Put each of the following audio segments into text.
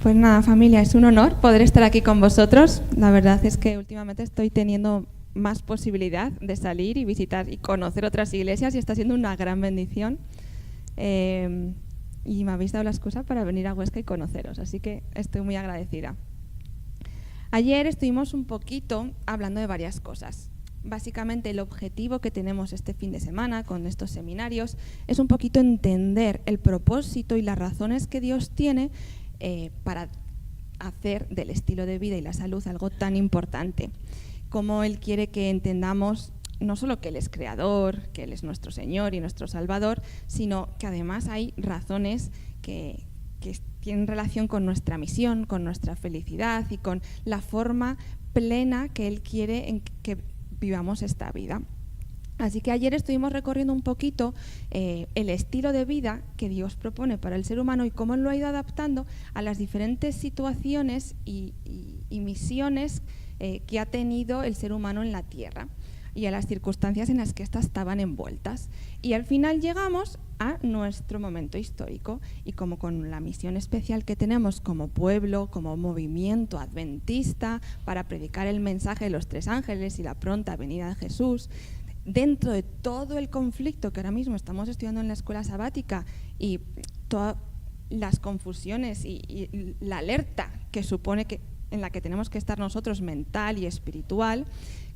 Pues nada, familia, es un honor poder estar aquí con vosotros. La verdad es que últimamente estoy teniendo más posibilidad de salir y visitar y conocer otras iglesias y está siendo una gran bendición. Y me habéis dado la excusa para venir a Huesca y conoceros, así que estoy muy agradecida. Ayer estuvimos un poquito hablando de varias cosas. Básicamente el objetivo que tenemos este fin de semana con estos seminarios es un poquito entender el propósito y las razones que Dios tiene para hacer del estilo de vida y la salud algo tan importante. Cómo Él quiere que entendamos no solo que Él es creador, que Él es nuestro Señor y nuestro Salvador, sino que además hay razones que tienen relación con nuestra misión, con nuestra felicidad y con la forma plena que Él quiere en que vivamos esta vida. Así que ayer estuvimos recorriendo un poquito el estilo de vida que Dios propone para el ser humano y cómo lo ha ido adaptando a las diferentes situaciones y misiones que ha tenido el ser humano en la tierra y a las circunstancias en las que éstas estaban envueltas. Y al final llegamos a nuestro momento histórico y como con la misión especial que tenemos como pueblo, como movimiento adventista para predicar el mensaje de los tres ángeles y la pronta venida de Jesús, dentro de todo el conflicto que ahora mismo estamos estudiando en la escuela sabática y todas las confusiones y la alerta que supone que en la que tenemos que estar nosotros mental y espiritual,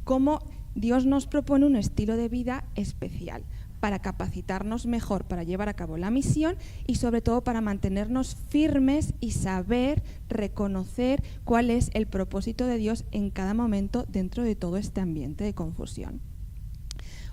cómo Dios nos propone un estilo de vida especial para capacitarnos mejor para llevar a cabo la misión y sobre todo para mantenernos firmes y saber reconocer cuál es el propósito de Dios en cada momento dentro de todo este ambiente de confusión.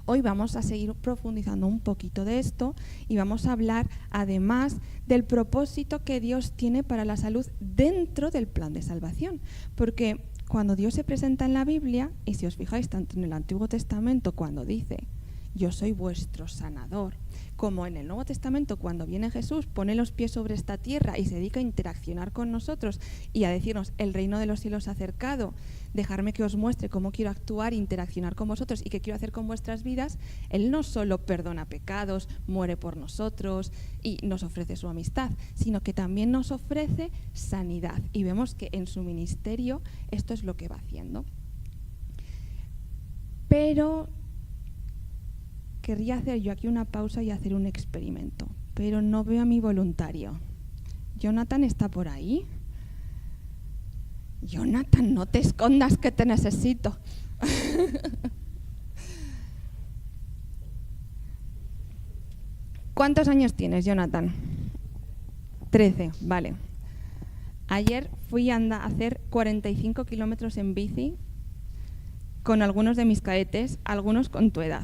Hoy vamos a seguir profundizando un poquito de esto y vamos a hablar además del propósito que Dios tiene para la salud dentro del plan de salvación. Porque cuando Dios se presenta en la Biblia, y si os fijáis tanto en el Antiguo Testamento cuando dice yo soy vuestro sanador, como en el Nuevo Testamento cuando viene Jesús, pone los pies sobre esta tierra y se dedica a interaccionar con nosotros y a decirnos el reino de los cielos se ha acercado, dejarme que os muestre cómo quiero actuar e interaccionar con vosotros y qué quiero hacer con vuestras vidas. Él no solo perdona pecados, muere por nosotros y nos ofrece su amistad, sino que también nos ofrece sanidad y vemos que en su ministerio esto es lo que va haciendo. Pero querría hacer yo aquí una pausa y hacer un experimento, pero no veo a mi voluntario. ¿Jonathan está por ahí? Jonathan, no te escondas que te necesito. ¿Cuántos años tienes, Jonathan? 13, vale. Ayer fui a hacer 45 kilómetros en bici con algunos de mis cadetes, algunos con tu edad.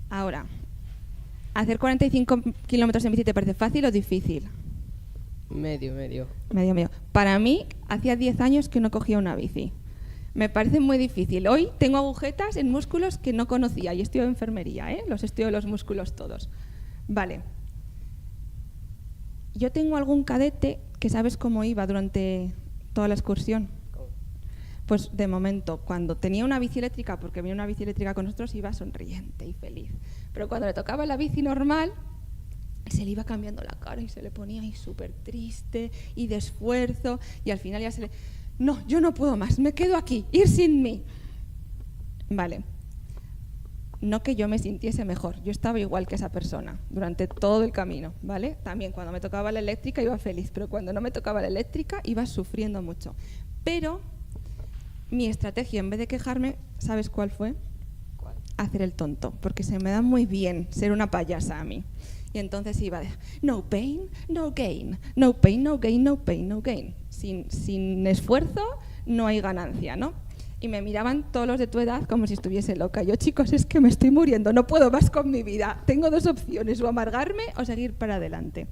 Ahora, ¿hacer 45 kilómetros en bici te parece fácil o difícil? Medio. Medio. Para mí, hacía 10 años que no cogía una bici. Me parece muy difícil. Hoy tengo agujetas en músculos que no conocía y estudio enfermería, los estudio los músculos todos. Vale. Yo tengo algún cadete que sabes cómo iba durante toda la excursión. Pues de momento, cuando tenía una bici eléctrica, porque venía una bici eléctrica con nosotros, iba sonriente y feliz. Pero cuando le tocaba la bici normal, se le iba cambiando la cara y se le ponía ahí súper triste y de esfuerzo. Y al final ya se le... No, yo no puedo más, me quedo aquí, ir sin mí. Vale. No que yo me sintiese mejor, yo estaba igual que esa persona durante todo el camino, ¿vale? También cuando me tocaba la eléctrica iba feliz, pero cuando no me tocaba la eléctrica iba sufriendo mucho. Pero mi estrategia, en vez de quejarme, ¿sabes cuál fue? ¿Cuál? Hacer el tonto, porque se me da muy bien ser una payasa a mí. Y entonces iba de no pain, no gain, no pain, no gain, no pain, no gain. Sin esfuerzo no hay ganancia, ¿no? Y me miraban todos los de tu edad como si estuviese loca. Yo, chicos, es que me estoy muriendo, no puedo más con mi vida. Tengo dos opciones, o amargarme o seguir para adelante.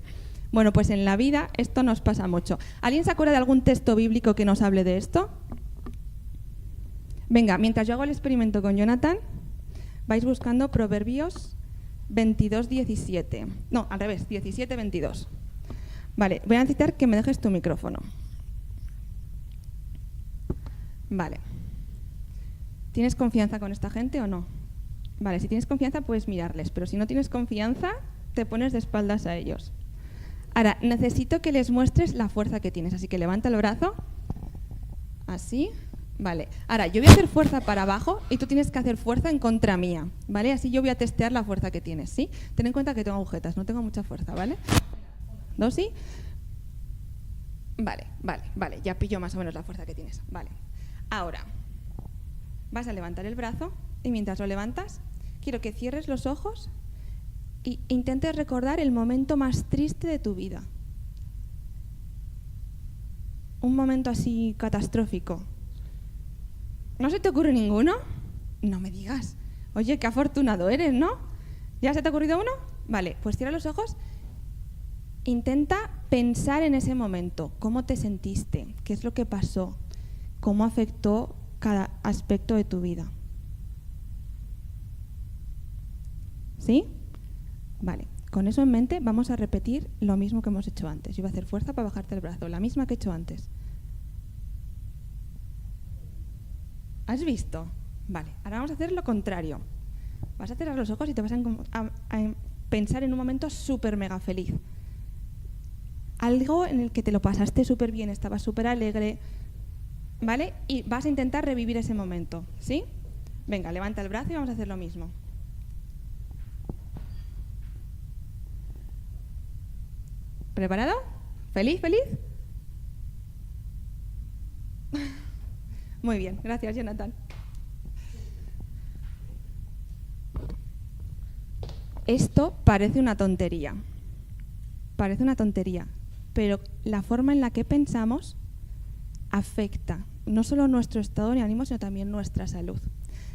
Bueno, pues en la vida esto nos pasa mucho. ¿Alguien se acuerda de algún texto bíblico que nos hable de esto? Venga, mientras yo hago el experimento con Jonathan, vais buscando Proverbios 22:17. No, al revés, 17:22. Vale, voy a necesitar que me dejes tu micrófono. Vale. ¿Tienes confianza con esta gente o no? Vale, si tienes confianza puedes mirarles, pero si no tienes confianza, te pones de espaldas a ellos. Ahora, necesito que les muestres la fuerza que tienes, así que levanta el brazo. Así. Vale. Ahora, yo voy a hacer fuerza para abajo y tú tienes que hacer fuerza en contra mía, ¿vale? Así yo voy a testear la fuerza que tienes, ¿sí? Ten en cuenta que tengo agujetas, no tengo mucha fuerza, ¿vale? ¿Dos sí? Vale, ya pillo más o menos la fuerza que tienes. Vale. Ahora, vas a levantar el brazo y mientras lo levantas, quiero que cierres los ojos e intentes recordar el momento más triste de tu vida. Un momento así catastrófico. ¿No se te ocurre ninguno? No me digas. Oye, qué afortunado eres, ¿no? ¿Ya se te ha ocurrido uno? Vale, pues cierra los ojos. Intenta pensar en ese momento. ¿Cómo te sentiste? ¿Qué es lo que pasó? ¿Cómo afectó cada aspecto de tu vida? ¿Sí? Vale. Con eso en mente vamos a repetir lo mismo que hemos hecho antes. Yo voy a hacer fuerza para bajarte el brazo. La misma que he hecho antes. ¿Has visto? Vale, ahora vamos a hacer lo contrario. Vas a cerrar los ojos y te vas a pensar en un momento súper mega feliz. Algo en el que te lo pasaste súper bien, estabas súper alegre, ¿vale? Y vas a intentar revivir ese momento, ¿sí? Venga, levanta el brazo y vamos a hacer lo mismo. ¿Preparado? ¿Feliz? Muy bien, gracias, Jonathan. Esto parece una tontería, pero la forma en la que pensamos afecta no solo nuestro estado de ánimo, sino también nuestra salud.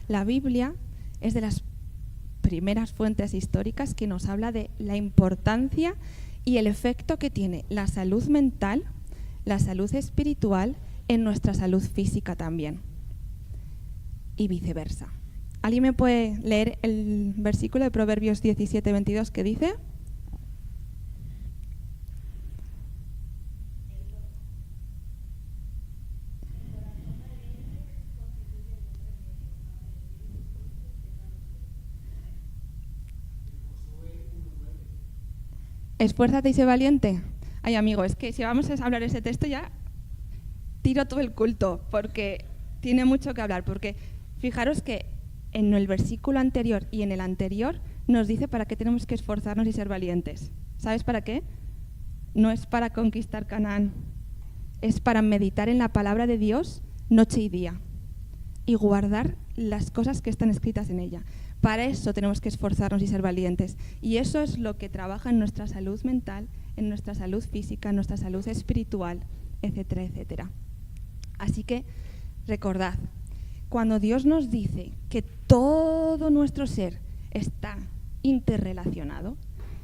La Biblia es de las primeras fuentes históricas que nos habla de la importancia y el efecto que tiene la salud mental, la salud espiritual, en nuestra salud física también. Y viceversa. ¿Alguien me puede leer el versículo de Proverbios 17:22 que dice? Esfuérzate y sé valiente. Ay, amigo, es que si vamos a hablar ese texto ya tiro todo el culto, porque tiene mucho que hablar, porque fijaros que en el versículo anterior y en el anterior nos dice para qué tenemos que esforzarnos y ser valientes. ¿Sabes para qué? No es para conquistar Canaán, es para meditar en la palabra de Dios noche y día y guardar las cosas que están escritas en ella. Para eso tenemos que esforzarnos y ser valientes. Y eso es lo que trabaja en nuestra salud mental, en nuestra salud física, en nuestra salud espiritual, etcétera, etcétera. Así que recordad, cuando Dios nos dice que todo nuestro ser está interrelacionado,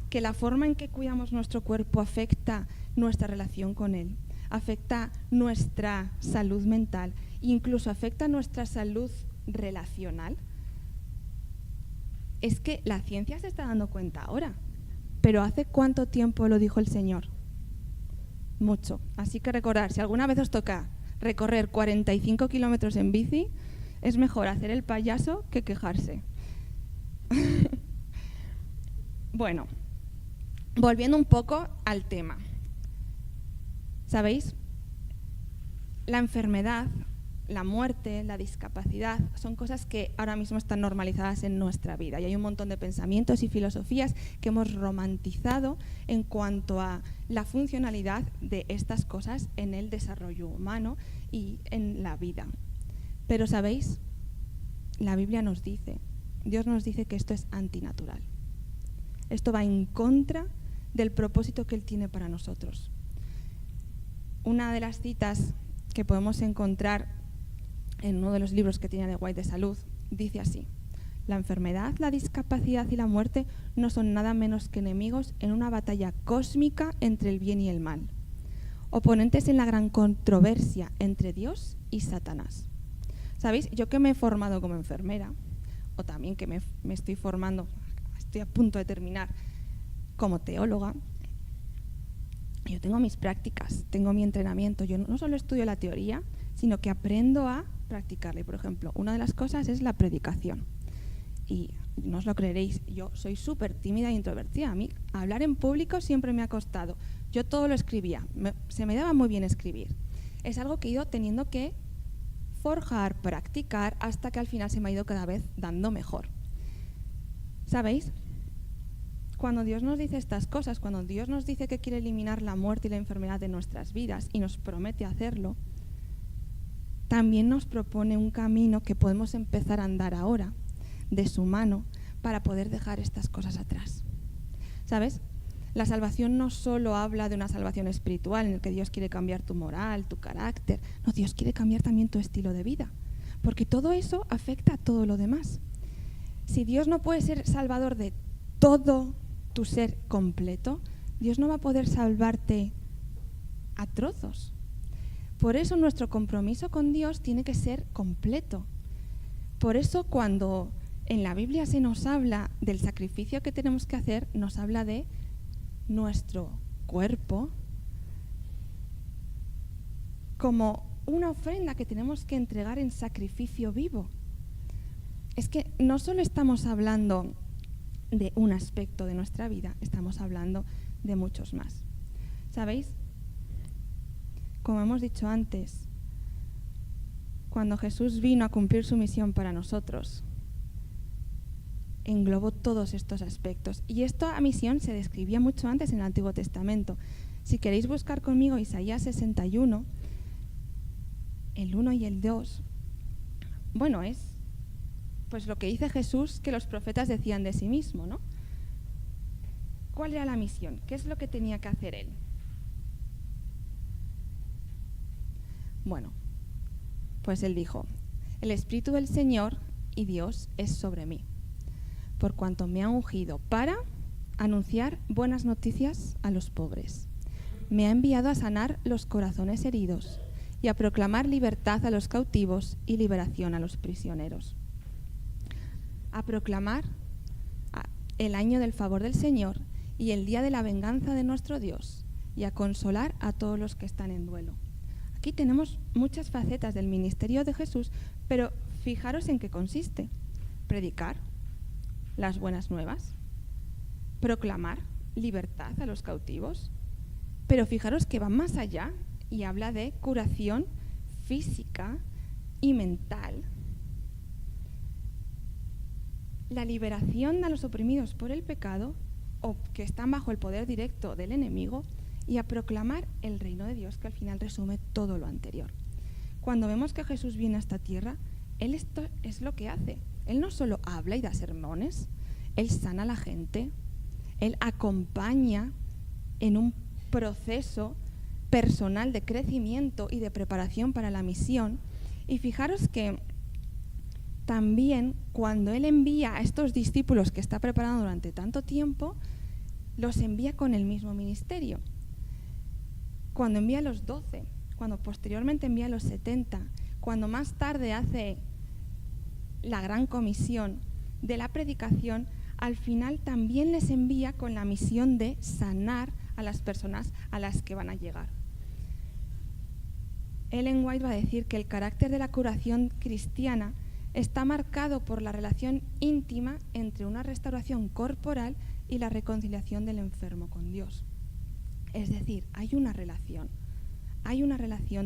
que la forma en que cuidamos nuestro cuerpo afecta nuestra relación con Él, afecta nuestra salud mental, incluso afecta nuestra salud relacional, es que la ciencia se está dando cuenta ahora. Pero ¿hace cuánto tiempo lo dijo el Señor? Mucho. Así que recordar, si alguna vez os toca recorrer 45 kilómetros en bici, es mejor hacer el payaso que quejarse. Bueno, volviendo un poco al tema. ¿Sabéis? La enfermedad, la muerte, la discapacidad, son cosas que ahora mismo están normalizadas en nuestra vida. Y hay un montón de pensamientos y filosofías que hemos romantizado en cuanto a la funcionalidad de estas cosas en el desarrollo humano y en la vida. Pero, ¿sabéis? La Biblia nos dice, Dios nos dice que esto es antinatural. Esto va en contra del propósito que Él tiene para nosotros. Una de las citas que podemos encontrar en uno de los libros que tiene de White de salud, dice así: la enfermedad, la discapacidad y la muerte no son nada menos que enemigos en una batalla cósmica entre el bien y el mal, oponentes en la gran controversia entre Dios y Satanás. ¿Sabéis? Yo que me he formado como enfermera, o también que me estoy formando, estoy a punto de terminar como teóloga, yo tengo mis prácticas, tengo mi entrenamiento. Yo no solo estudio la teoría, sino que aprendo a practicarla. Y, por ejemplo, una de las cosas es la predicación. Y no os lo creeréis, yo soy súper tímida e introvertida. A mí hablar en público siempre me ha costado. Yo todo lo escribía, se me daba muy bien escribir. Es algo que he ido teniendo que forjar, practicar, hasta que al final se me ha ido cada vez dando mejor. ¿Sabéis? Cuando Dios nos dice estas cosas, cuando Dios nos dice que quiere eliminar la muerte y la enfermedad de nuestras vidas y nos promete hacerlo, también nos propone un camino que podemos empezar a andar ahora, de su mano, para poder dejar estas cosas atrás. ¿Sabes? La salvación no solo habla de una salvación espiritual en la que Dios quiere cambiar tu moral, tu carácter. No, Dios quiere cambiar también tu estilo de vida, porque todo eso afecta a todo lo demás. Si Dios no puede ser salvador de todo tu ser completo, Dios no va a poder salvarte a trozos. Por eso nuestro compromiso con Dios tiene que ser completo. Por eso cuando en la Biblia se nos habla del sacrificio que tenemos que hacer, nos habla de nuestro cuerpo como una ofrenda que tenemos que entregar en sacrificio vivo. Es que no solo estamos hablando de un aspecto de nuestra vida, estamos hablando de muchos más. ¿Sabéis? Como hemos dicho antes, cuando Jesús vino a cumplir su misión para nosotros, englobó todos estos aspectos. Y esta misión se describía mucho antes en el Antiguo Testamento. Si queréis buscar conmigo Isaías 61, el 1 y el 2, bueno, es pues lo que dice Jesús que los profetas decían de sí mismo, ¿no? ¿Cuál era la misión? ¿Qué es lo que tenía que hacer él? Bueno, pues él dijo: el Espíritu del Señor y Dios es sobre mí, por cuanto me ha ungido para anunciar buenas noticias a los pobres. Me ha enviado a sanar los corazones heridos y a proclamar libertad a los cautivos y liberación a los prisioneros. A proclamar el año del favor del Señor y el día de la venganza de nuestro Dios, y a consolar a todos los que están en duelo. Aquí tenemos muchas facetas del ministerio de Jesús, pero fijaros en qué consiste. Predicar las buenas nuevas, proclamar libertad a los cautivos, pero fijaros que va más allá y habla de curación física y mental, la liberación a los oprimidos por el pecado o que están bajo el poder directo del enemigo, y a proclamar el reino de Dios, que al final resume todo lo anterior. Cuando vemos que Jesús viene a esta tierra, Él esto es lo que hace. Él no solo habla y da sermones, Él sana a la gente, Él acompaña en un proceso personal de crecimiento y de preparación para la misión. Y fijaros que también cuando Él envía a estos discípulos que está preparando durante tanto tiempo, los envía con el mismo ministerio. Cuando envía a los 12, cuando posteriormente envía a los 70, cuando más tarde hace la gran comisión de la predicación, al final también les envía con la misión de sanar a las personas a las que van a llegar. Ellen White va a decir que el carácter de la curación cristiana está marcado por la relación íntima entre una restauración corporal y la reconciliación del enfermo con Dios. Es decir, hay una relación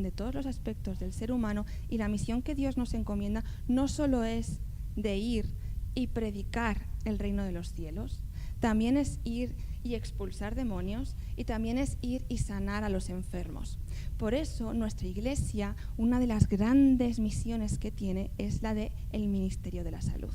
de todos los aspectos del ser humano, y la misión que Dios nos encomienda no solo es de ir y predicar el reino de los cielos, también es ir y expulsar demonios, y también es ir y sanar a los enfermos. Por eso nuestra Iglesia, una de las grandes misiones que tiene es la del ministerio de la salud.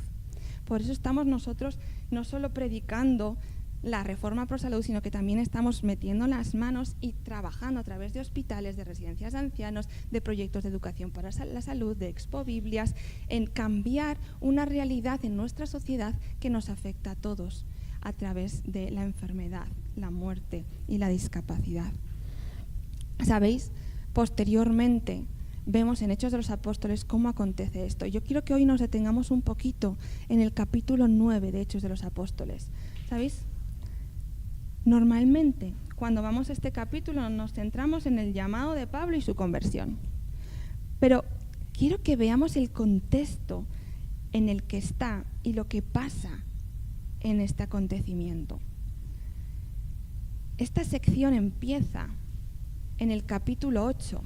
Por eso estamos nosotros no solo predicando la reforma pro salud, sino que también estamos metiendo las manos y trabajando a través de hospitales, de residencias de ancianos, de proyectos de educación para la salud, de Expo Biblias, en cambiar una realidad en nuestra sociedad que nos afecta a todos a través de la enfermedad, la muerte y la discapacidad. ¿Sabéis? Posteriormente vemos en Hechos de los Apóstoles cómo acontece esto. Yo quiero que hoy nos detengamos un poquito en el capítulo 9 de Hechos de los Apóstoles. ¿Sabéis? Normalmente, cuando vamos a este capítulo, nos centramos en el llamado de Pablo y su conversión. Pero quiero que veamos el contexto en el que está y lo que pasa en este acontecimiento. esta sección empieza en el capítulo 8.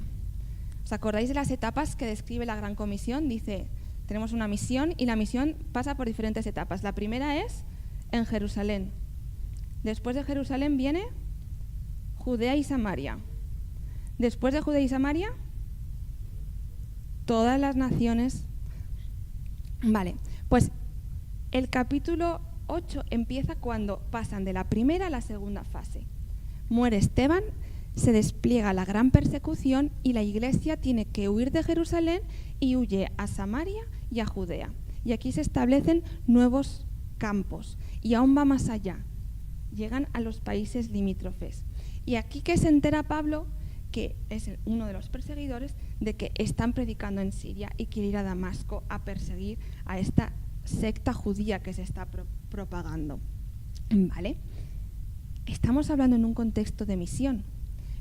¿Os acordáis de las etapas que describe la Gran Comisión? Dice, tenemos una misión y la misión pasa por diferentes etapas. La primera es en Jerusalén. Después de Jerusalén viene Judea y Samaria. Después de Judea y Samaria, todas las naciones. Vale, pues el capítulo 8 empieza cuando pasan de la primera a la segunda fase. Muere Esteban, se despliega la gran persecución y la iglesia tiene que huir de Jerusalén y huye a Samaria y a Judea. Y aquí se establecen nuevos campos y aún va más allá. Llegan a los países limítrofes. Y aquí que se entera Pablo, que es uno de los perseguidores, de que están predicando en Siria y quiere ir a Damasco a perseguir a esta secta judía que se está propagando. ¿Vale? Estamos hablando en un contexto de misión.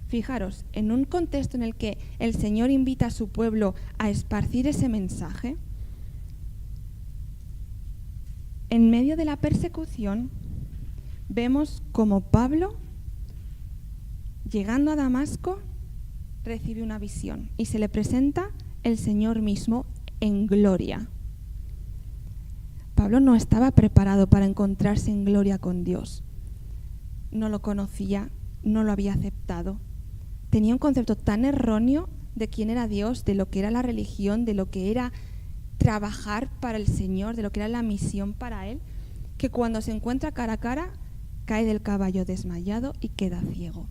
Fijaros, en un contexto en el que el Señor invita a su pueblo a esparcir ese mensaje, en medio de la persecución, vemos como Pablo, llegando a Damasco, recibe una visión y se le presenta el Señor mismo en gloria. Pablo no estaba preparado para encontrarse en gloria con Dios. No lo conocía, no lo había aceptado. Tenía un concepto tan erróneo de quién era Dios, de lo que era la religión, de lo que era trabajar para el Señor, de lo que era la misión para Él, que cuando se encuentra cara a cara, cae del caballo desmayado y queda ciego.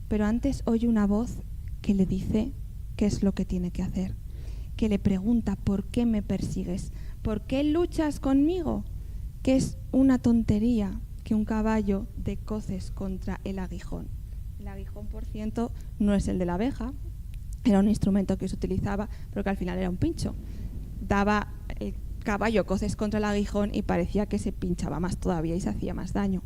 Pero antes oye una voz que le dice qué es lo que tiene que hacer, que le pregunta, ¿por qué me persigues? ¿Por qué luchas conmigo? Que es una tontería que un caballo dé coces contra el aguijón. El aguijón, por cierto, no es el de la abeja, era un instrumento que se utilizaba, pero que al final era un pincho. Daba el caballo coces contra el aguijón y parecía que se pinchaba más todavía y se hacía más daño.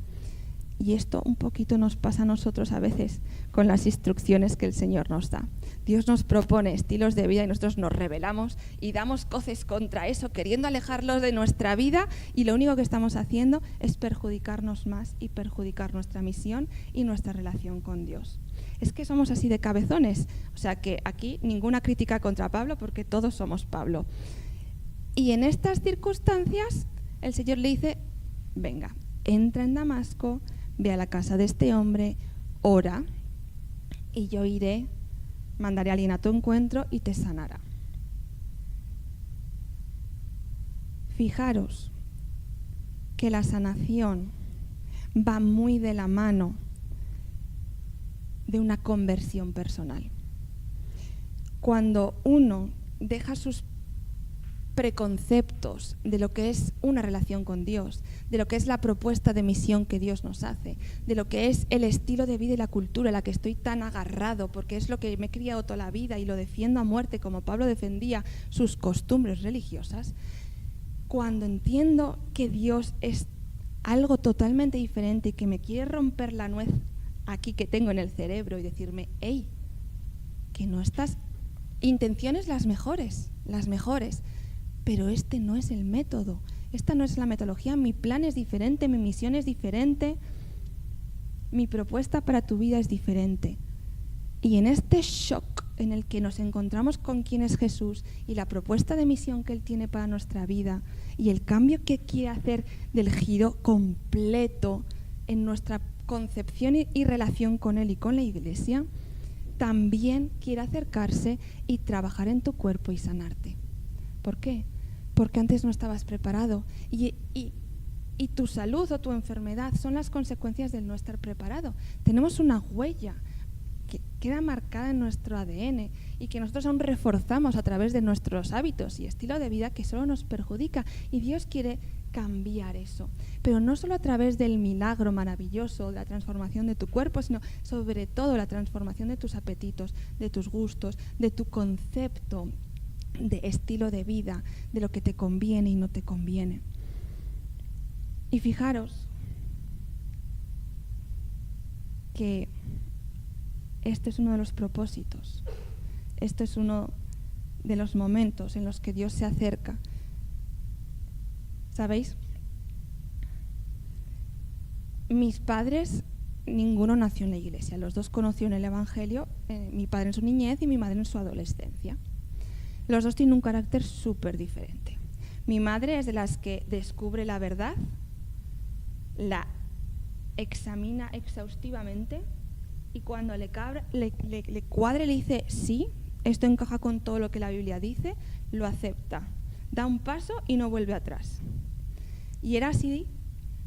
Y esto un poquito nos pasa a nosotros a veces con las instrucciones que el Señor nos da. Dios nos propone estilos de vida y nosotros nos rebelamos y damos coces contra eso, queriendo alejarlos de nuestra vida, y lo único que estamos haciendo es perjudicarnos más y perjudicar nuestra misión y nuestra relación con Dios. Es que somos así de cabezones. O sea que aquí ninguna crítica contra Pablo, porque todos somos Pablo. Y en estas circunstancias el Señor le dice, venga, entra en Damasco, ve a la casa de este hombre, ora, y yo iré, mandaré a alguien a tu encuentro y te sanará. Fijaros que la sanación va muy de la mano de una conversión personal. Cuando uno deja sus preconceptos de lo que es una relación con Dios, de lo que es la propuesta de misión que Dios nos hace, de lo que es el estilo de vida y la cultura a la que estoy tan agarrado, porque es lo que me he criado toda la vida y lo defiendo a muerte, como Pablo defendía sus costumbres religiosas. Cuando entiendo que Dios es algo totalmente diferente y que me quiere romper la nuez aquí que tengo en el cerebro y decirme, hey, que no estás... Intenciones las mejores, pero este no es el método, esta no es la metodología, mi plan es diferente, mi misión es diferente, mi propuesta para tu vida es diferente. Y en este shock en el que nos encontramos con quién es Jesús y la propuesta de misión que Él tiene para nuestra vida y el cambio que quiere hacer del giro completo en nuestra concepción y relación con Él y con la Iglesia, también quiere acercarse y trabajar en tu cuerpo y sanarte. ¿Por qué? Porque antes no estabas preparado y tu salud o tu enfermedad son las consecuencias del no estar preparado. Tenemos una huella que queda marcada en nuestro ADN y que nosotros aún reforzamos a través de nuestros hábitos y estilo de vida que solo nos perjudica, y Dios quiere cambiar eso, pero no solo a través del milagro maravilloso de la transformación de tu cuerpo, sino sobre todo la transformación de tus apetitos, de tus gustos, de tu concepto de estilo de vida, de lo que te conviene y no te conviene. Y fijaros que este es uno de los propósitos, este es uno de los momentos en los que Dios se acerca. ¿Sabéis? Mis padres ninguno nació en la iglesia. Los dos conocieron el Evangelio, mi padre en su niñez y mi madre en su adolescencia. Los dos tienen un carácter súper diferente. Mi madre es de las que descubre la verdad, la examina exhaustivamente y cuando le cuadre, le dice sí, esto encaja con todo lo que la Biblia dice, lo acepta, da un paso y no vuelve atrás. Y era así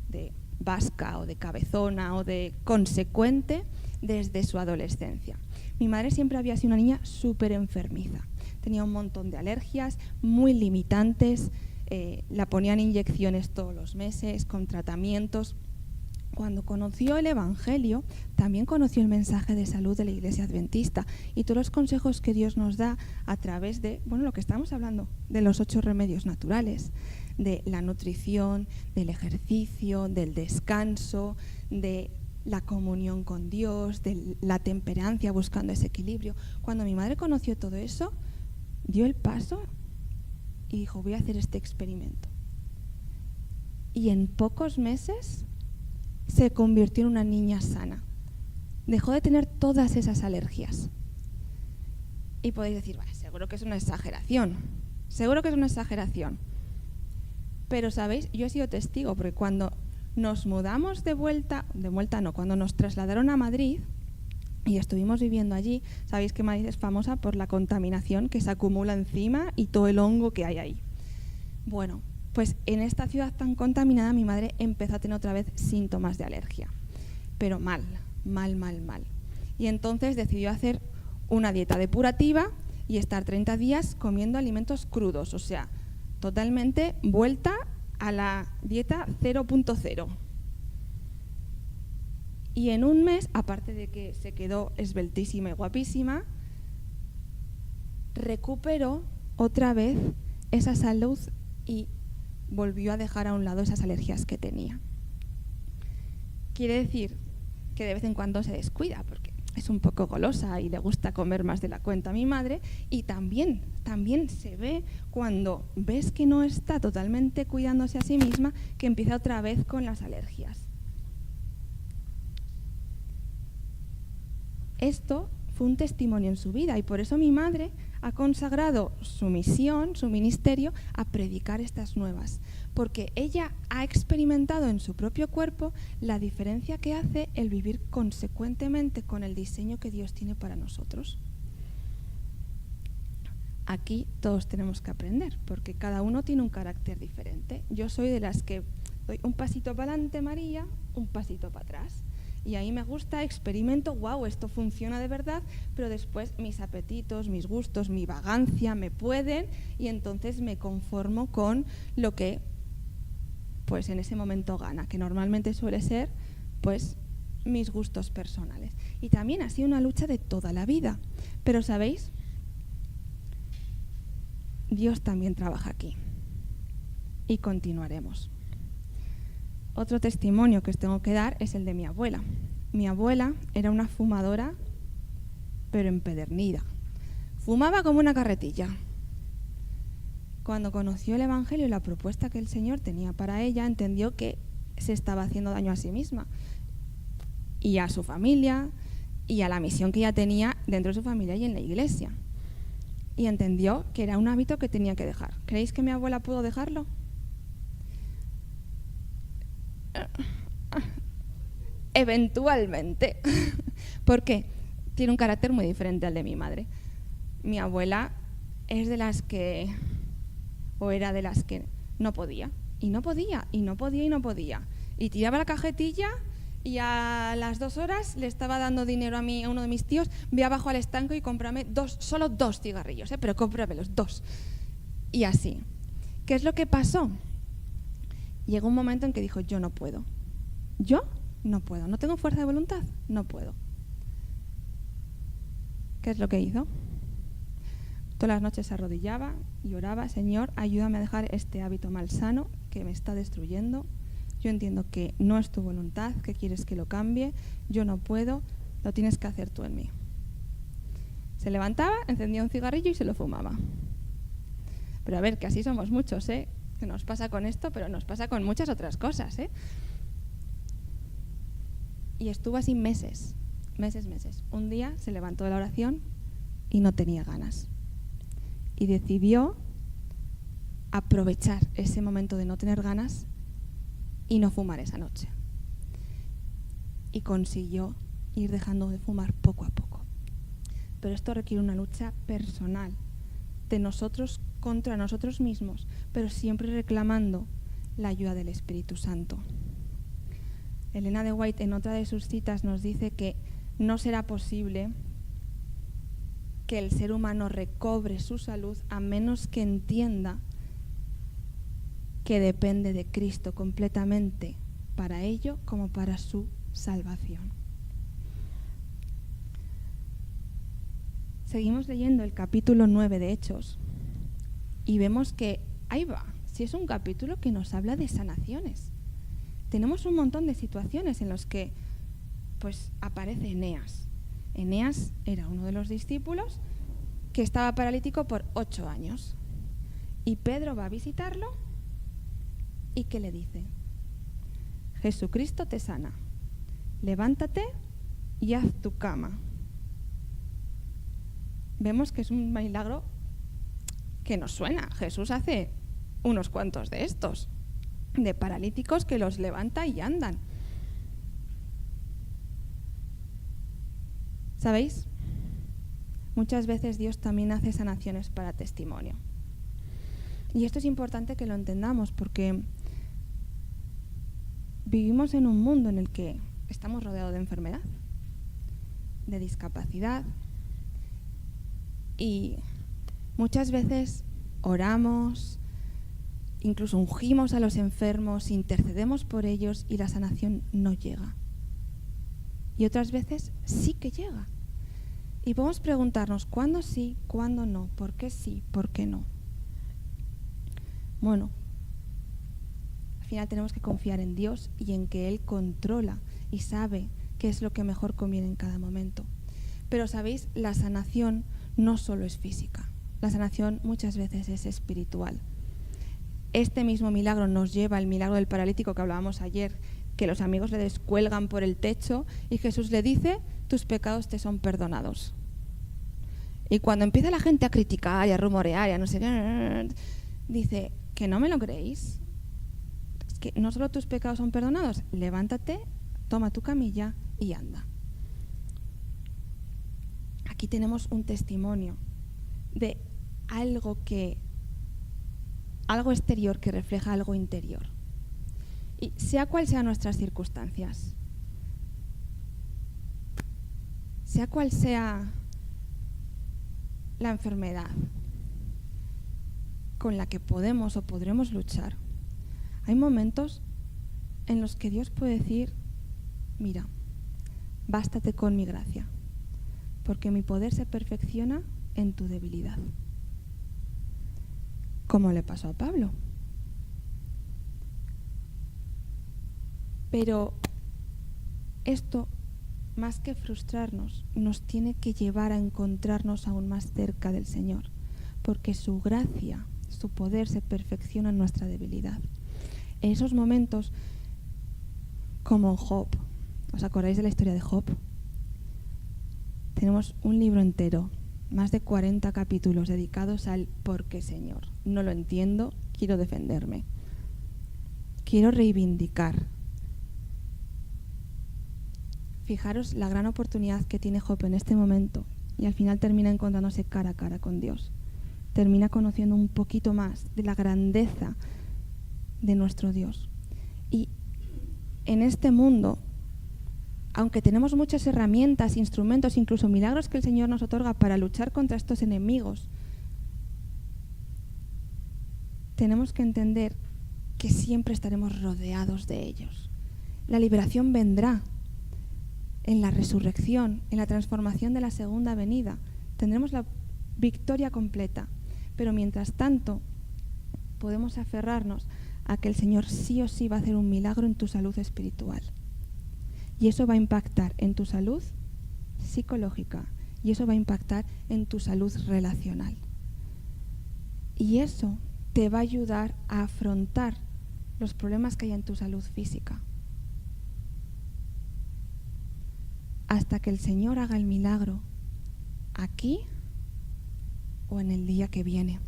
de vasca o de cabezona o de consecuente desde su adolescencia. Mi madre siempre había sido una niña súper enfermiza. Tenía un montón de alergias muy limitantes, la ponían inyecciones todos los meses, con tratamientos. Cuando conoció el Evangelio, también conoció el mensaje de salud de la Iglesia Adventista y todos los consejos que Dios nos da a través de, lo que estamos hablando, de los 8 remedios naturales, de la nutrición, del ejercicio, del descanso, de la comunión con Dios, de la temperancia, buscando ese equilibrio. Cuando mi madre conoció todo eso, dio el paso y dijo, voy a hacer este experimento. Y en pocos meses se convirtió en una niña sana. Dejó de tener todas esas alergias. Y podéis decir, seguro que es una exageración. Seguro que es una exageración. Pero, ¿sabéis? Yo he sido testigo, porque cuando nos mudamos cuando nos trasladaron a Madrid y estuvimos viviendo allí, sabéis que Madrid es famosa por la contaminación que se acumula encima y todo el hongo que hay ahí. Bueno, pues en esta ciudad tan contaminada mi madre empezó a tener otra vez síntomas de alergia, pero mal. Y entonces decidió hacer una dieta depurativa y estar 30 días comiendo alimentos crudos, o sea, totalmente vuelta a la dieta 0.0. Y en un mes, aparte de que se quedó esbeltísima y guapísima, recuperó otra vez esa salud y volvió a dejar a un lado esas alergias que tenía. Quiere decir que de vez en cuando se descuida, porque es un poco golosa y le gusta comer más de la cuenta a mi madre, y también se ve cuando ves que no está totalmente cuidándose a sí misma, que empieza otra vez con las alergias. Esto fue un testimonio en su vida y por eso mi madre ha consagrado su misión, su ministerio, a predicar estas nuevas, porque ella ha experimentado en su propio cuerpo la diferencia que hace el vivir consecuentemente con el diseño que Dios tiene para nosotros. Aquí todos tenemos que aprender, porque cada uno tiene un carácter diferente. Yo soy de las que doy un pasito para adelante, María, un pasito para atrás. Y ahí me gusta, experimento, esto funciona de verdad, pero después mis apetitos, mis gustos, mi vagancia me pueden y entonces me conformo con lo que pues en ese momento gana, que normalmente suele ser pues mis gustos personales. Y también ha sido una lucha de toda la vida. Pero ¿sabéis? Dios también trabaja aquí. Y continuaremos. Otro testimonio que os tengo que dar es el de mi abuela. Mi abuela era una fumadora, pero empedernida. Fumaba como una carretilla. Cuando conoció el Evangelio y la propuesta que el Señor tenía para ella, entendió que se estaba haciendo daño a sí misma y a su familia y a la misión que ella tenía dentro de su familia y en la iglesia. Y entendió que era un hábito que tenía que dejar. ¿Creéis que mi abuela pudo dejarlo? Eventualmente. ¿Por qué? Tiene un carácter muy diferente al de mi madre. Mi abuela es de las que, o era de las que no podía, y no podía, y no podía, y no podía. Y tiraba la cajetilla y a las 2 horas le estaba dando dinero a uno de mis tíos, ve abajo al estanco y cómprame solo 2 cigarrillos, pero cómpramelos 2. Y así. ¿Qué es lo que pasó? Llegó un momento en que dijo, yo no puedo. Yo no puedo. No tengo fuerza de voluntad. No puedo. ¿Qué es lo que hizo? Todas las noches se arrodillaba y oraba, Señor, ayúdame a dejar este hábito malsano que me está destruyendo. Yo entiendo que no es tu voluntad, que quieres que lo cambie. Yo no puedo. Lo tienes que hacer tú en mí. Se levantaba, encendía un cigarrillo y se lo fumaba. Pero a ver, que así somos muchos, ¿eh? Que nos pasa con esto, pero nos pasa con muchas otras cosas, ¿eh? Y estuvo así meses. Un día se levantó de la oración y no tenía ganas. Y decidió aprovechar ese momento de no tener ganas y no fumar esa noche. Y consiguió ir dejando de fumar poco a poco. Pero esto requiere una lucha personal de nosotros contra nosotros mismos, pero siempre reclamando la ayuda del Espíritu Santo. Elena de White, en otra de sus citas, nos dice que no será posible que el ser humano recobre su salud a menos que entienda que depende de Cristo completamente para ello como para su salvación. Seguimos leyendo el capítulo 9 de Hechos y vemos que ahí va, si es un capítulo que nos habla de sanaciones. Tenemos un montón de situaciones en las que pues aparece Eneas. Eneas era uno de los discípulos que estaba paralítico por 8 años. Y Pedro va a visitarlo y ¿qué le dice? Jesucristo te sana. Levántate y haz tu cama. Vemos que es un milagro que nos suena. Jesús hace unos cuantos de estos, de paralíticos que los levanta y andan. ¿Sabéis? Muchas veces Dios también hace sanaciones para testimonio. Y esto es importante que lo entendamos porque vivimos en un mundo en el que estamos rodeados de enfermedad, de discapacidad, y muchas veces oramos, incluso ungimos a los enfermos, intercedemos por ellos y la sanación no llega. Y otras veces sí que llega. Y podemos preguntarnos cuándo sí, cuándo no, por qué sí, por qué no. Bueno, al final tenemos que confiar en Dios y en que Él controla y sabe qué es lo que mejor conviene en cada momento. Pero sabéis, la sanación no solo es física, la sanación muchas veces es espiritual. Este mismo milagro nos lleva al milagro del paralítico que hablábamos ayer, que los amigos le descuelgan por el techo y Jesús le dice, tus pecados te son perdonados. Y cuando empieza la gente a criticar y a rumorear y a no sé qué, dice, ¿que no me lo creéis? Es que no solo tus pecados son perdonados, levántate, toma tu camilla y anda. Aquí tenemos un testimonio de algo exterior que refleja algo interior. Y sea cual sean nuestras circunstancias, sea cual sea la enfermedad con la que podemos o podremos luchar, hay momentos en los que Dios puede decir, mira, bástate con mi gracia, porque mi poder se perfecciona en tu debilidad. Como le pasó a Pablo. Pero esto, más que frustrarnos, nos tiene que llevar a encontrarnos aún más cerca del Señor, porque su gracia, su poder se perfecciona en nuestra debilidad. En esos momentos, como Job, ¿os acordáis de la historia de Job? Tenemos un libro entero, más de 40 capítulos dedicados al ¿por qué, Señor? No lo entiendo, quiero defenderme. Quiero reivindicar. Fijaros la gran oportunidad que tiene Job en este momento y al final termina encontrándose cara a cara con Dios. Termina conociendo un poquito más de la grandeza de nuestro Dios. Y en este mundo, aunque tenemos muchas herramientas, instrumentos, incluso milagros que el Señor nos otorga para luchar contra estos enemigos, tenemos que entender que siempre estaremos rodeados de ellos. La liberación vendrá en la resurrección, en la transformación de la segunda venida. Tendremos la victoria completa, pero mientras tanto podemos aferrarnos a que el Señor sí o sí va a hacer un milagro en tu salud espiritual. Y eso va a impactar en tu salud psicológica y eso va a impactar en tu salud relacional. Y eso te va a ayudar a afrontar los problemas que hay en tu salud física. hasta que el Señor haga el milagro aquí o en el día que viene.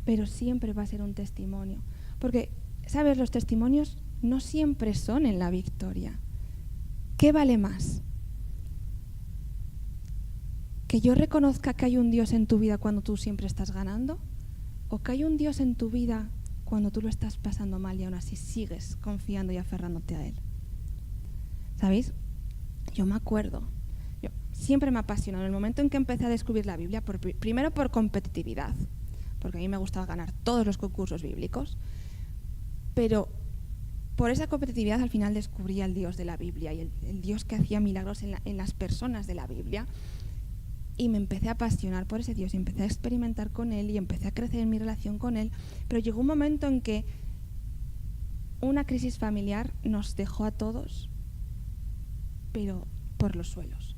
Pero siempre va a ser un testimonio. Porque, ¿sabes? Los testimonios no siempre son en la victoria. ¿Qué vale más? ¿Que yo reconozca que hay un Dios en tu vida cuando tú siempre estás ganando? ¿O que hay un Dios en tu vida cuando tú lo estás pasando mal y aún así sigues confiando y aferrándote a Él? ¿Sabéis? Yo me acuerdo, siempre me ha apasionado en el momento en que empecé a descubrir la Biblia, primero por competitividad, porque a mí me gustaba ganar todos los concursos bíblicos, pero por esa competitividad al final descubrí al Dios de la Biblia y el Dios que hacía milagros en las personas de la Biblia. Y me empecé a apasionar por ese Dios y empecé a experimentar con Él y empecé a crecer en mi relación con Él. Pero llegó un momento en que una crisis familiar nos dejó a todos, pero por los suelos.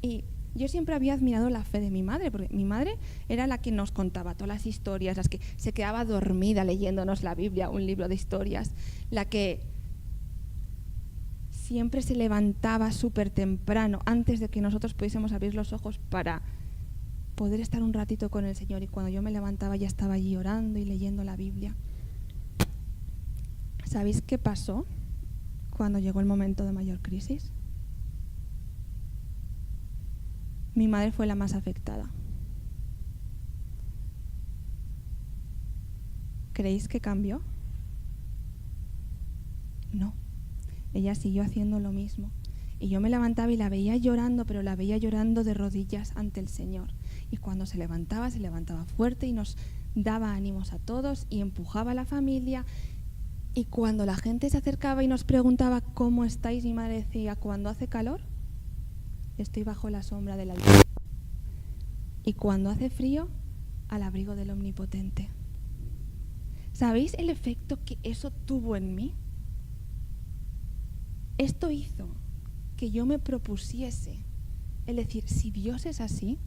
Y yo siempre había admirado la fe de mi madre, porque mi madre era la que nos contaba todas las historias, las que se quedaba dormida leyéndonos la Biblia, un libro de historias, la que siempre se levantaba súper temprano, antes de que nosotros pudiésemos abrir los ojos para poder estar un ratito con el Señor. Y cuando yo me levantaba ya estaba allí orando y leyendo la Biblia. ¿Sabéis qué pasó cuando llegó el momento de mayor crisis? Mi madre fue la más afectada. ¿Creéis que cambió? No. Ella siguió haciendo lo mismo. Y yo me levantaba y la veía llorando, pero la veía llorando de rodillas ante el Señor. Y cuando se levantaba fuerte y nos daba ánimos a todos y empujaba a la familia. Y cuando la gente se acercaba y nos preguntaba ¿cómo estáis? Mi madre decía, cuando hace calor, estoy bajo la sombra del Altísimo. Y cuando hace frío, al abrigo del Omnipotente. ¿Sabéis el efecto que eso tuvo en mí? Esto hizo que yo me propusiese el decir, si Dios es así,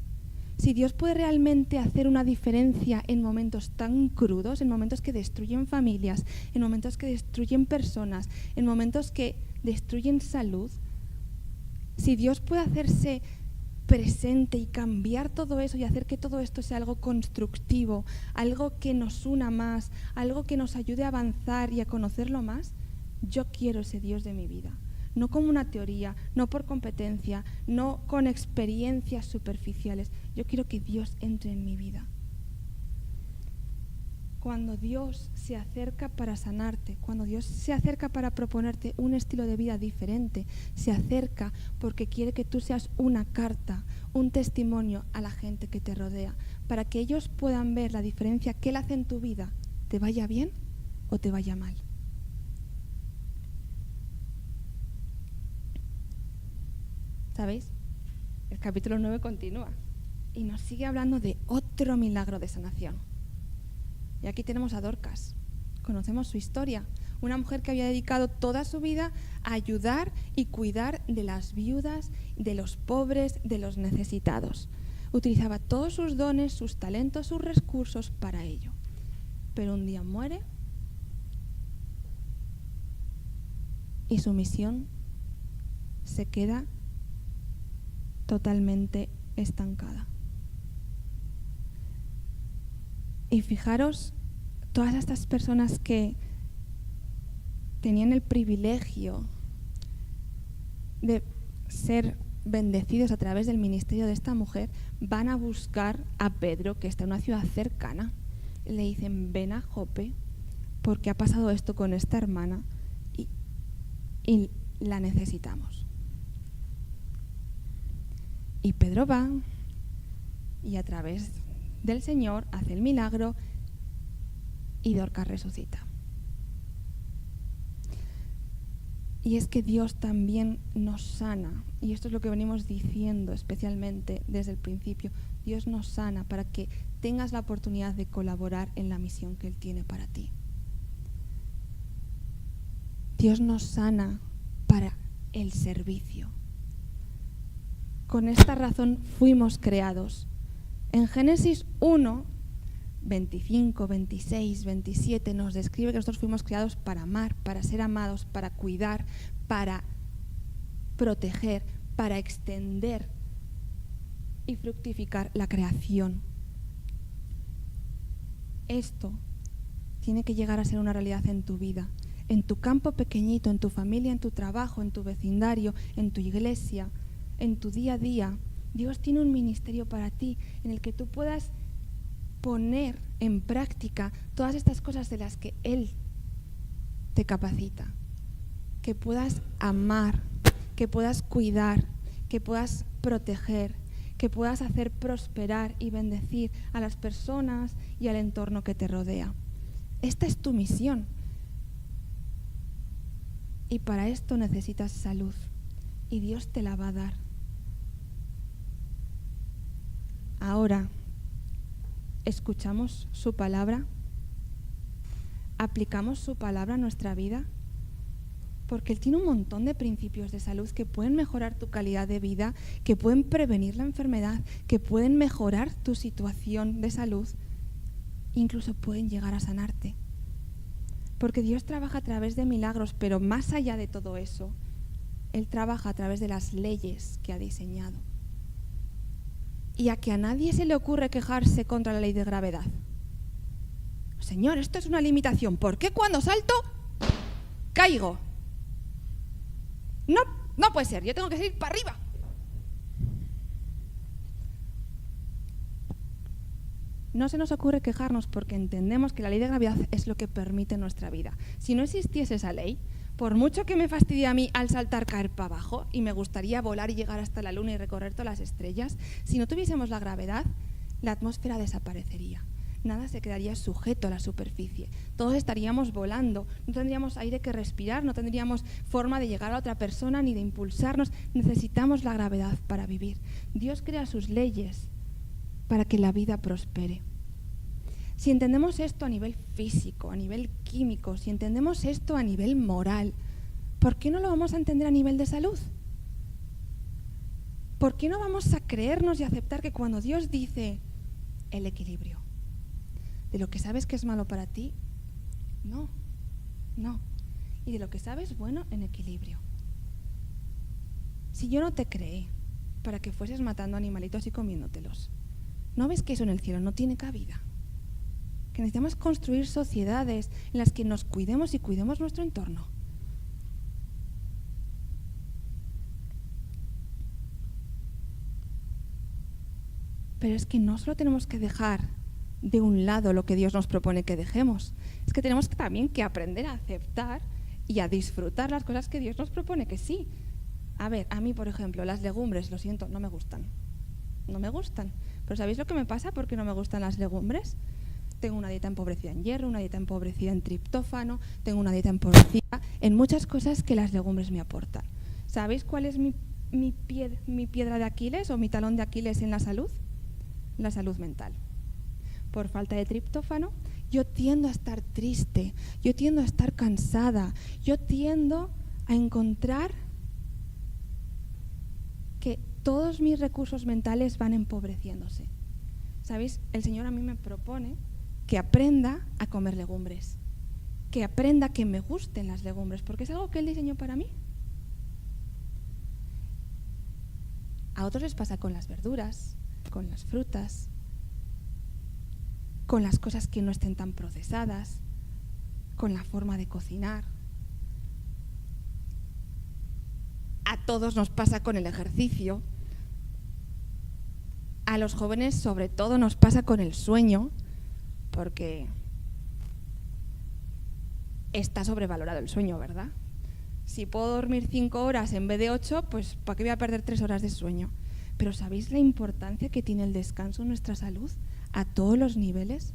si Dios puede realmente hacer una diferencia en momentos tan crudos, en momentos que destruyen familias, en momentos que destruyen personas, en momentos que destruyen salud, si Dios puede hacerse presente y cambiar todo eso y hacer que todo esto sea algo constructivo, algo que nos una más, algo que nos ayude a avanzar y a conocerlo más, yo quiero ese Dios de mi vida. No como una teoría, no por competencia, no con experiencias superficiales. Yo quiero que Dios entre en mi vida. Cuando Dios se acerca para sanarte, cuando Dios se acerca para proponerte un estilo de vida diferente, se acerca porque quiere que tú seas una carta, un testimonio a la gente que te rodea, para que ellos puedan ver la diferencia que Él hace en tu vida, te vaya bien o te vaya mal. ¿Sabéis? El capítulo 9 continúa y nos sigue hablando de otro milagro de sanación. Y aquí tenemos a Dorcas. Conocemos su historia. Una mujer que había dedicado toda su vida a ayudar y cuidar de las viudas, de los pobres, de los necesitados. Utilizaba todos sus dones, sus talentos, sus recursos para ello. Pero un día muere y su misión se queda totalmente estancada. Y fijaros, todas estas personas que tenían el privilegio de ser bendecidos a través del ministerio de esta mujer, van a buscar a Pedro, que está en una ciudad cercana. Le dicen, ven a Jope, porque ha pasado esto con esta hermana y la necesitamos. Y Pedro va y a través del Señor hace el milagro y Dorcas resucita. Y es que Dios también nos sana, y esto es lo que venimos diciendo especialmente desde el principio. Dios nos sana para que tengas la oportunidad de colaborar en la misión que Él tiene para ti. Dios nos sana para el servicio. Con esta razón fuimos creados. En Génesis 1, 25, 26, 27 nos describe que nosotros fuimos creados para amar, para ser amados, para cuidar, para proteger, para extender y fructificar la creación. Esto tiene que llegar a ser una realidad en tu vida, en tu campo pequeñito, en tu familia, en tu trabajo, en tu vecindario, en tu iglesia, en tu día a día. Dios tiene un ministerio para ti en el que tú puedas poner en práctica todas estas cosas de las que Él te capacita. Que puedas amar, que puedas cuidar, que puedas proteger, que puedas hacer prosperar y bendecir a las personas y al entorno que te rodea. Esta es tu misión. Y para esto necesitas salud. Y Dios te la va a dar. Ahora, ¿escuchamos su palabra? ¿Aplicamos su palabra a nuestra vida? Porque Él tiene un montón de principios de salud que pueden mejorar tu calidad de vida, que pueden prevenir la enfermedad, que pueden mejorar tu situación de salud, incluso pueden llegar a sanarte. Porque Dios trabaja a través de milagros, pero más allá de todo eso, Él trabaja a través de las leyes que ha diseñado. Y a que a nadie se le ocurre quejarse contra la ley de gravedad. Señor, esto es una limitación. ¿Por qué cuando salto, caigo? No puede ser, yo tengo que seguir para arriba. No se nos ocurre quejarnos porque entendemos que la ley de gravedad es lo que permite nuestra vida. Si no existiese esa ley, por mucho que me fastidie a mí al saltar caer para abajo y me gustaría volar y llegar hasta la luna y recorrer todas las estrellas, si no tuviésemos la gravedad, la atmósfera desaparecería. Nada se quedaría sujeto a la superficie. Todos estaríamos volando, no tendríamos aire que respirar, no tendríamos forma de llegar a otra persona ni de impulsarnos. Necesitamos la gravedad para vivir. Dios crea sus leyes para que la vida prospere. Si entendemos esto a nivel físico, a nivel químico, si entendemos esto a nivel moral, ¿por qué no lo vamos a entender a nivel de salud? ¿Por qué no vamos a creernos y aceptar que cuando Dios dice el equilibrio, de lo que sabes que es malo para ti, no. Y de lo que sabes bueno, en equilibrio. Si yo no te creé para que fueses matando animalitos y comiéndotelos, ¿no ves que eso en el cielo no tiene cabida? Que necesitamos construir sociedades en las que nos cuidemos y cuidemos nuestro entorno. Pero es que no solo tenemos que dejar de un lado lo que Dios nos propone que dejemos, es que tenemos también que aprender a aceptar y a disfrutar las cosas que Dios nos propone que sí. A ver, a mí, por ejemplo, las legumbres, lo siento, no me gustan. No me gustan. Pero ¿sabéis lo que me pasa? ¿Por qué no me gustan las legumbres? Tengo una dieta empobrecida en hierro, una dieta empobrecida en triptófano, tengo una dieta empobrecida en muchas cosas que las legumbres me aportan. ¿Sabéis cuál es mi piedra de Aquiles o mi talón de Aquiles en la salud? La salud mental. Por falta de triptófano, yo tiendo a estar triste, yo tiendo a estar cansada, yo tiendo a encontrar que todos mis recursos mentales van empobreciéndose. ¿Sabéis? El Señor a mí me propone que aprenda a comer legumbres, que aprenda que me gusten las legumbres, porque es algo que Él diseñó para mí. A otros les pasa con las verduras, con las frutas, con las cosas que no estén tan procesadas, con la forma de cocinar. A todos nos pasa con el ejercicio. A los jóvenes sobre todo nos pasa con el sueño, porque está sobrevalorado el sueño, ¿verdad? Si puedo dormir 5 horas en vez de 8, pues ¿para qué voy a perder 3 horas de sueño? Pero ¿sabéis la importancia que tiene el descanso en nuestra salud a todos los niveles?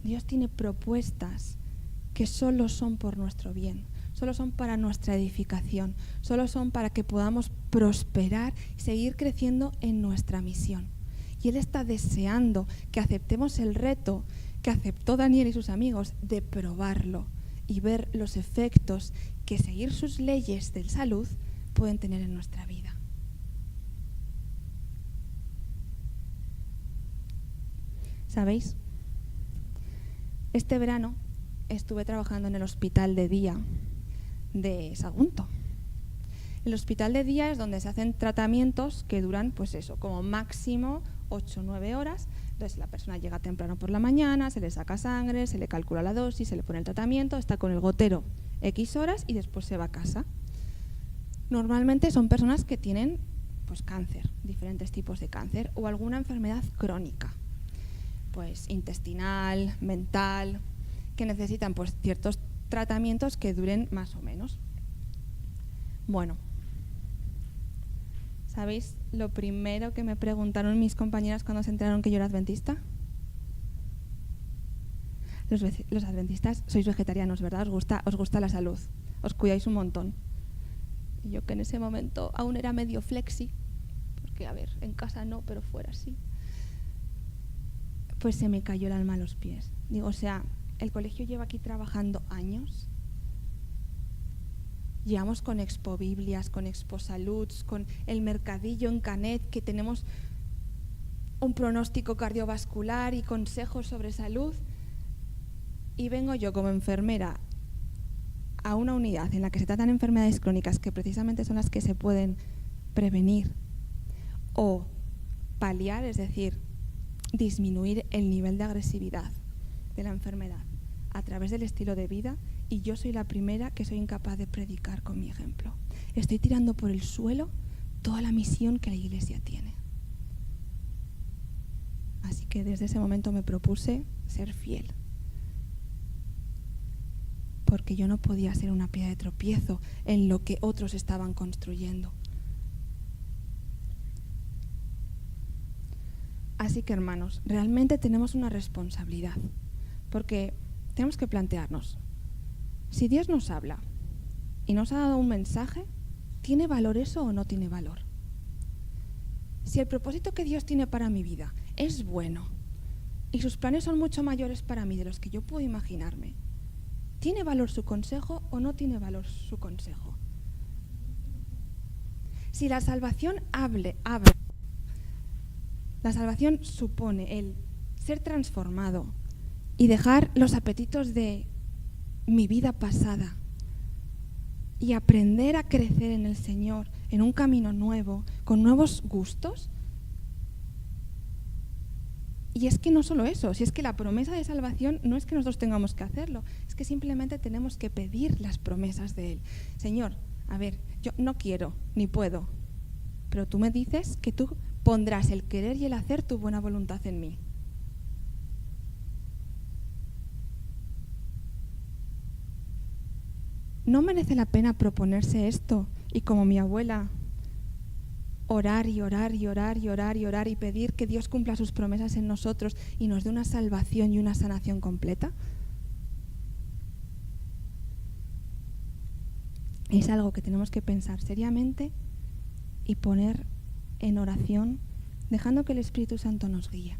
Dios tiene propuestas que solo son por nuestro bien, solo son para nuestra edificación, solo son para que podamos prosperar y seguir creciendo en nuestra misión. Y Él está deseando que aceptemos el reto que aceptó Daniel y sus amigos de probarlo y ver los efectos que seguir sus leyes de salud pueden tener en nuestra vida. ¿Sabéis? Este verano estuve trabajando en el hospital de día de Sagunto. El hospital de día es donde se hacen tratamientos que duran, pues eso, como máximo 8 o 9 horas. Entonces la persona llega temprano por la mañana, se le saca sangre, se le calcula la dosis, se le pone el tratamiento, está con el gotero X horas y después se va a casa. Normalmente son personas que tienen pues cáncer, diferentes tipos de cáncer o alguna enfermedad crónica, pues intestinal, mental, que necesitan pues ciertos tratamientos que duren más o menos. Bueno, ¿sabéis lo primero que me preguntaron mis compañeras cuando se enteraron que yo era adventista? Los adventistas sois vegetarianos, ¿verdad? Os gusta la salud, os cuidáis un montón. Y yo, que en ese momento aún era medio flexi, porque a ver, en casa no, pero fuera sí, pues se me cayó el alma a los pies. Digo, o sea, el colegio lleva aquí trabajando años. Llevamos con Expo Biblias, con Expo Saluds, con el mercadillo en Canet, que tenemos un pronóstico cardiovascular y consejos sobre salud. Y vengo yo como enfermera a una unidad en la que se tratan enfermedades crónicas, que precisamente son las que se pueden prevenir o paliar, es decir, disminuir el nivel de agresividad de la enfermedad a través del estilo de vida, y yo soy la primera que soy incapaz de predicar con mi ejemplo. Estoy tirando por el suelo toda la misión que la Iglesia tiene. Así que desde ese momento me propuse ser fiel, porque yo no podía ser una piedra de tropiezo en lo que otros estaban construyendo. Así que, hermanos, realmente tenemos una responsabilidad, porque tenemos que plantearnos, si Dios nos habla y nos ha dado un mensaje, ¿tiene valor eso o no tiene valor? Si el propósito que Dios tiene para mi vida es bueno y sus planes son mucho mayores para mí de los que yo puedo imaginarme, ¿tiene valor su consejo o no tiene valor su consejo? Si la salvación la salvación supone el ser transformado y dejar los apetitos de mi vida pasada y aprender a crecer en el Señor, en un camino nuevo, con nuevos gustos. Y es que no solo eso, si es que la promesa de salvación no es que nosotros tengamos que hacerlo, es que simplemente tenemos que pedir las promesas de Él. Señor, a ver, yo no quiero ni puedo, pero tú me dices que tú pondrás el querer y el hacer tu buena voluntad en mí. ¿No merece la pena proponerse esto y, como mi abuela, orar y orar y orar y orar y orar y pedir que Dios cumpla sus promesas en nosotros y nos dé una salvación y una sanación completa? Es algo que tenemos que pensar seriamente y poner en oración, dejando que el Espíritu Santo nos guíe.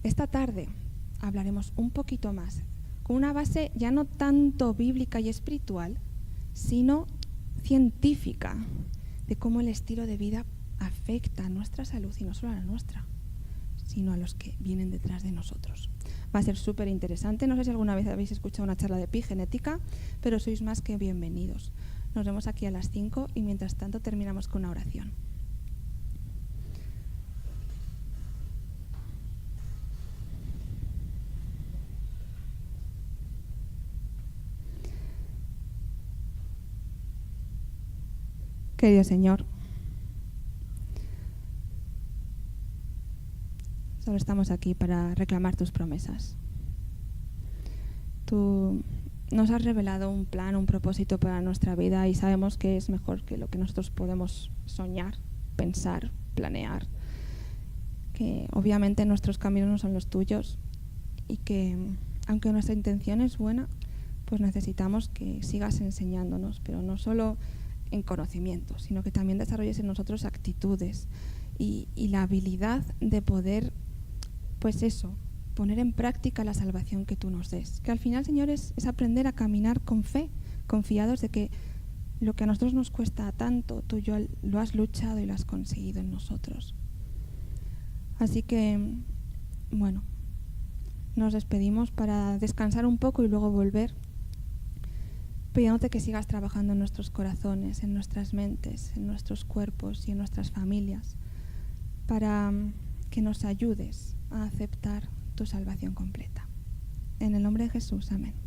Esta tarde hablaremos un poquito más, con una base ya no tanto bíblica y espiritual, sino científica, de cómo el estilo de vida afecta a nuestra salud, y no solo a la nuestra, sino a los que vienen detrás de nosotros. Va a ser súper interesante. No sé si alguna vez habéis escuchado una charla de epigenética, pero sois más que bienvenidos. Nos vemos aquí a las 5 y mientras tanto terminamos con una oración. Querido Señor, solo estamos aquí para reclamar tus promesas. Tú nos has revelado un plan, un propósito para nuestra vida y sabemos que es mejor que lo que nosotros podemos soñar, pensar, planear. Que obviamente nuestros caminos no son los tuyos y que, aunque nuestra intención es buena, pues necesitamos que sigas enseñándonos, pero no solo en conocimiento, sino que también desarrolles en nosotros actitudes y la habilidad de poder, pues eso, poner en práctica la salvación que tú nos des. Que al final, Señor, es aprender a caminar con fe, confiados de que lo que a nosotros nos cuesta tanto, tú ya lo has luchado y lo has conseguido en nosotros. Así que, bueno, nos despedimos para descansar un poco y luego volver, pidiéndote que sigas trabajando en nuestros corazones, en nuestras mentes, en nuestros cuerpos y en nuestras familias, para que nos ayudes a aceptar tu salvación completa. En el nombre de Jesús, amén.